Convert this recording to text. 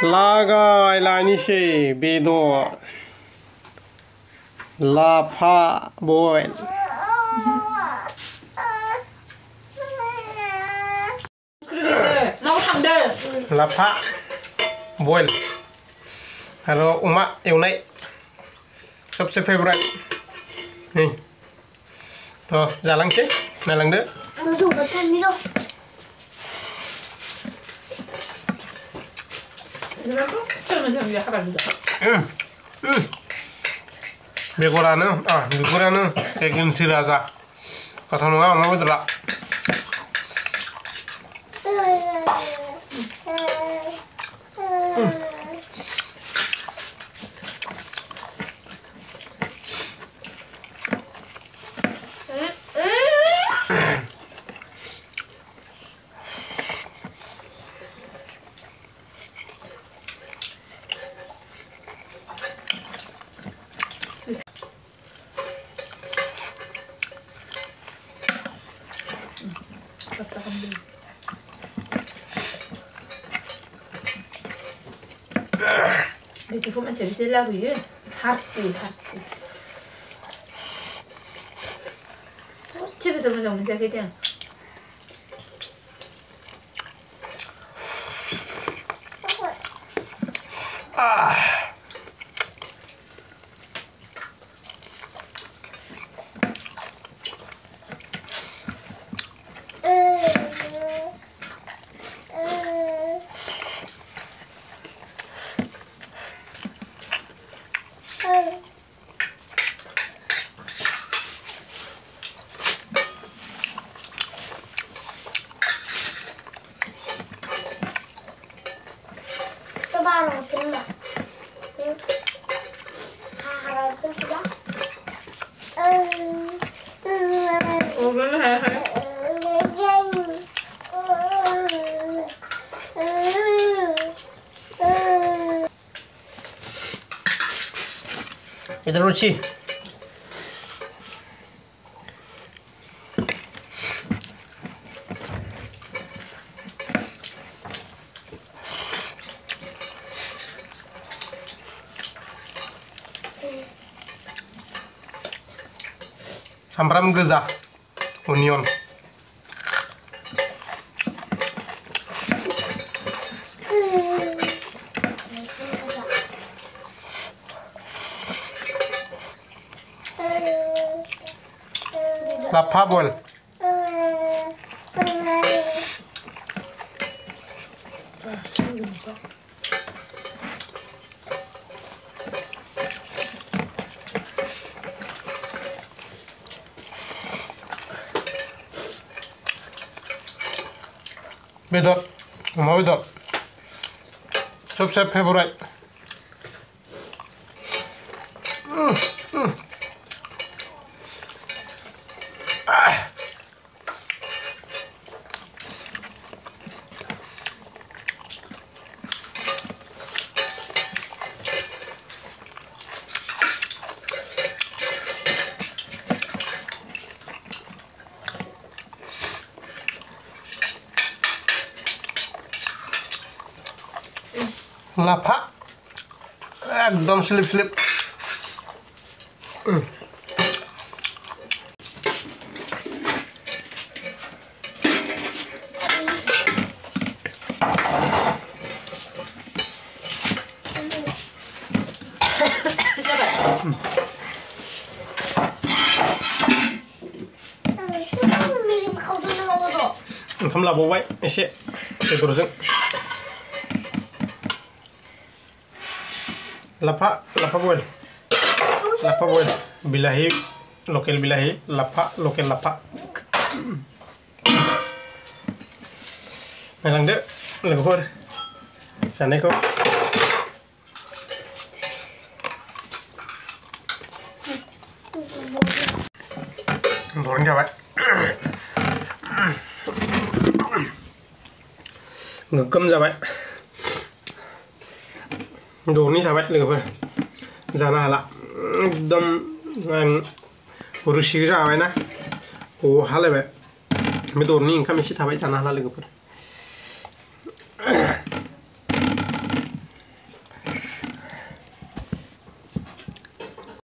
लागायलायनोसै बेदर लाफा बयल लाफा बयल आरो अमा एवनाय सबसे फेभरेट नै थ' जालांसै नायलांदो बेगरानो बिगुरानो एगेन्सि राजा कथा नङा अमा बेदरा 이렇게 보면 재밌더라고 이게 핫띠 집에 들어오자 문제하게 돼. Kita ruci. Sampram goza, onion. Lapa bol. Bedot, mau bedot. सबसे फेवरेट. लाफा एकदम स्लिप स्लिप ओंखाम लाबावबाय एसे बेदरजों लाफा बयल बिलाहि लकेल बिलाहि लाफा लकेल लाफा नायलांदो लोगोफोर जानायखौ दरन जाबाय गोगोम जाबाय दरनि जाबाय लोगोफोर जानो हाला एकदम रुसि जाबायना हालायबाय बे दरनि ओंखाम एसे थाबाय जानो हाला लोगोफोर